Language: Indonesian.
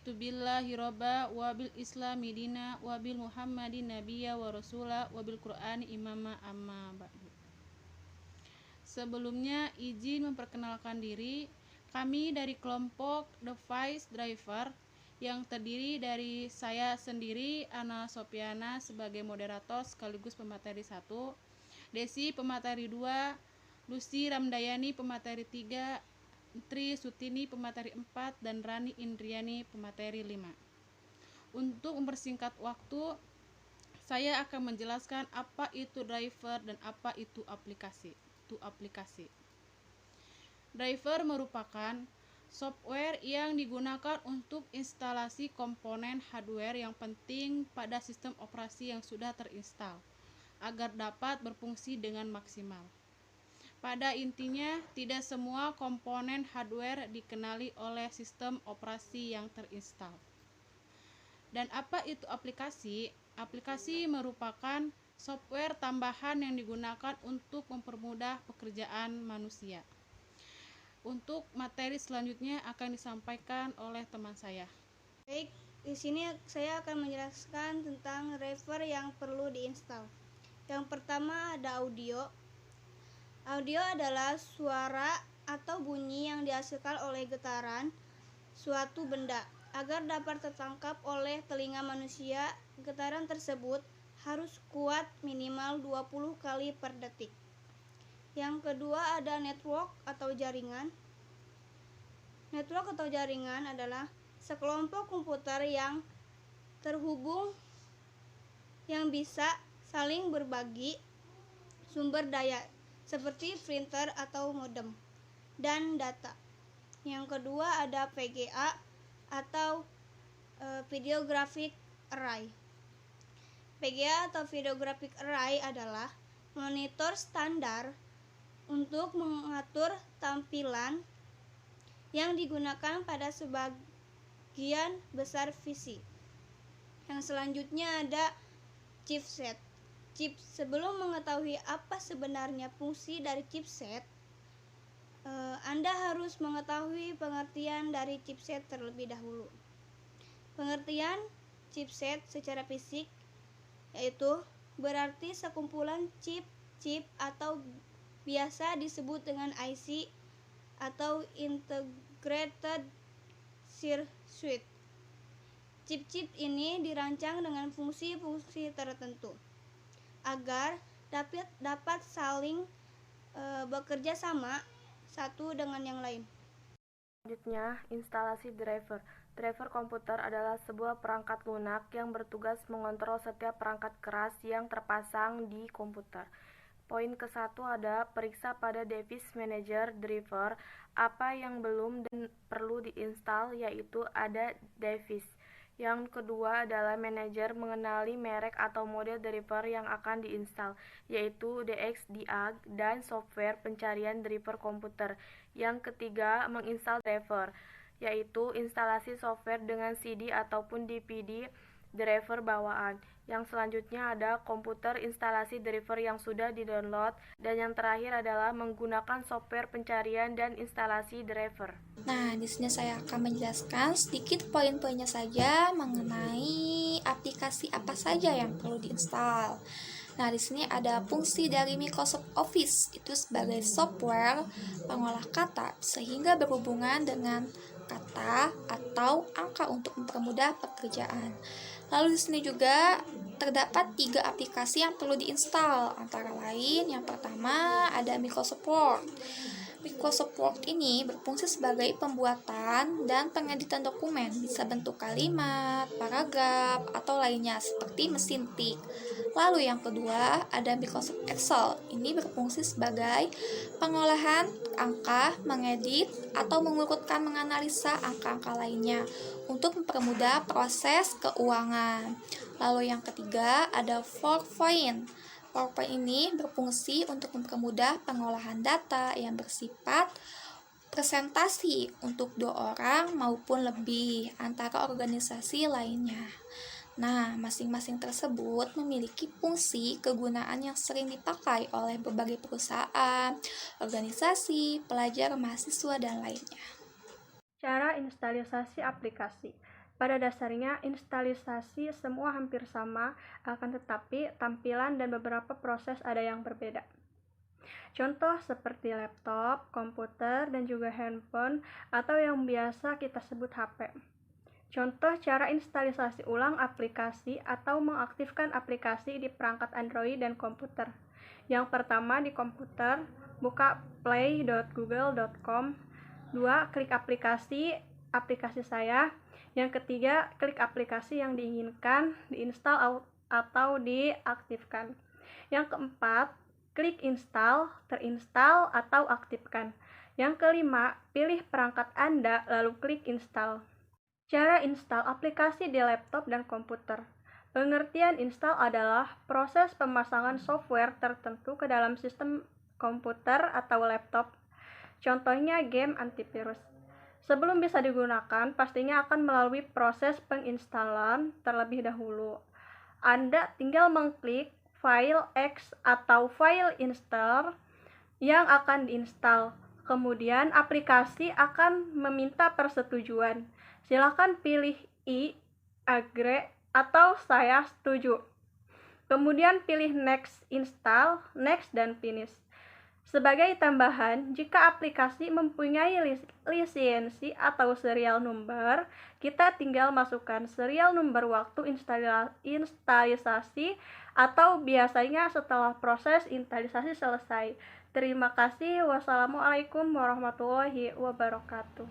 Raditu billahi robba wa bil islami dina wa bil muhammadin nabiyya wa rasula wa bil qur'ani imama amma ba'du. Sebelumnya izin memperkenalkan diri. Kami dari kelompok The Vice Driver yang terdiri dari saya sendiri, Ana Sopiana sebagai moderator sekaligus pemateri 1, Desi pemateri 2, Lucy Ramdayani pemateri 3, Tri Sutini pemateri 4, dan Rani Indriani pemateri 5. Untuk mempersingkat waktu, saya akan menjelaskan apa itu driver dan apa itu aplikasi. Driver merupakan software yang digunakan untuk instalasi komponen hardware yang penting pada sistem operasi yang sudah terinstal agar dapat berfungsi dengan maksimal. Pada intinya, tidak semua komponen hardware dikenali oleh sistem operasi yang terinstal. Dan apa itu aplikasi? Aplikasi merupakan software tambahan yang digunakan untuk mempermudah pekerjaan manusia. Untuk materi selanjutnya akan disampaikan oleh teman saya. Baik, di sini saya akan menjelaskan tentang driver yang perlu diinstal. Yang pertama ada audio. Audio adalah suara atau bunyi yang dihasilkan oleh getaran suatu benda. Agar dapat tertangkap oleh telinga manusia, getaran tersebut harus kuat minimal 20 kali per detik. Yang kedua ada network atau jaringan. Network atau jaringan adalah sekelompok komputer yang terhubung yang bisa saling berbagi sumber daya seperti printer atau modem dan data. Yang kedua ada VGA atau Video Graphic Array. VGA atau Video Graphic Array adalah monitor standar untuk mengatur tampilan yang digunakan pada sebagian besar PC. Yang selanjutnya ada chipset. Sebelum mengetahui apa sebenarnya fungsi dari chipset, Anda harus mengetahui pengertian dari chipset terlebih dahulu. Pengertian chipset secara fisik yaitu berarti sekumpulan chip atau biasa disebut dengan IC atau Integrated Circuit. Chip ini dirancang dengan fungsi-fungsi tertentu agar dapat saling bekerja sama satu dengan yang lain. Selanjutnya, instalasi driver. Driver komputer adalah sebuah perangkat lunak yang bertugas mengontrol setiap perangkat keras yang terpasang di komputer. Poin ke-1 ada periksa pada device manager driver apa yang belum dan perlu diinstal, yaitu ada device. Yang kedua adalah manajer mengenali merek atau model driver yang akan diinstal, yaitu DXDA dan software pencarian driver komputer. Yang ketiga, menginstal driver, yaitu instalasi software dengan CD ataupun DVD driver bawaan. Yang selanjutnya ada komputer instalasi driver yang sudah di-download, dan yang terakhir adalah menggunakan software pencarian dan instalasi driver. Nah, di sini saya akan menjelaskan sedikit poin-poinnya saja mengenai aplikasi apa saja yang perlu diinstal. Nah, di sini ada fungsi dari Microsoft Office, itu sebagai software pengolah kata sehingga berhubungan dengan kata atau angka untuk mempermudah pekerjaan. Lalu di sini juga terdapat 3 aplikasi yang perlu diinstal, antara lain yang pertama ada Microsoft Word. Microsoft Word ini berfungsi sebagai pembuatan dan pengeditan dokumen, bisa bentuk kalimat, paragraf, atau lainnya seperti mesin tik. Lalu yang kedua ada Microsoft Excel. Ini berfungsi sebagai pengolahan angka, mengedit, atau mengurutkan menganalisa angka-angka lainnya untuk mempermudah proses keuangan. Lalu yang ketiga ada PowerPoint. PowerPoint ini berfungsi untuk mempermudah pengolahan data yang bersifat presentasi untuk 2 orang maupun lebih antara organisasi lainnya. Nah, masing-masing tersebut memiliki fungsi kegunaan yang sering dipakai oleh berbagai perusahaan, organisasi, pelajar, mahasiswa, dan lainnya. Cara instalisasi aplikasi. Pada dasarnya, instalisasi semua hampir sama, akan tetapi tampilan dan beberapa proses ada yang berbeda. Contoh seperti laptop, komputer, dan juga handphone, atau yang biasa kita sebut HP. Contoh cara instalisasi ulang aplikasi atau mengaktifkan aplikasi di perangkat Android dan komputer. Yang pertama, di komputer, buka play.google.com. 2. Klik aplikasi saya. Yang ketiga, klik aplikasi yang diinginkan diinstal atau diaktifkan. Yang keempat, klik install, terinstall, atau aktifkan. Yang kelima, pilih perangkat Anda lalu klik install. Cara install aplikasi di laptop dan komputer. Pengertian install adalah proses pemasangan software tertentu ke dalam sistem komputer atau laptop. Contohnya game antivirus. Sebelum bisa digunakan, pastinya akan melalui proses penginstalan terlebih dahulu. Anda tinggal mengklik file X atau file install yang akan diinstal. Kemudian aplikasi akan meminta persetujuan. Silakan pilih I, agree, atau saya setuju. Kemudian pilih next install, next, dan finish. Sebagai tambahan, jika aplikasi mempunyai lisensi atau serial number, kita tinggal masukkan serial number waktu instalisasi atau biasanya setelah proses instalisasi selesai. Terima kasih. Wassalamualaikum warahmatullahi wabarakatuh.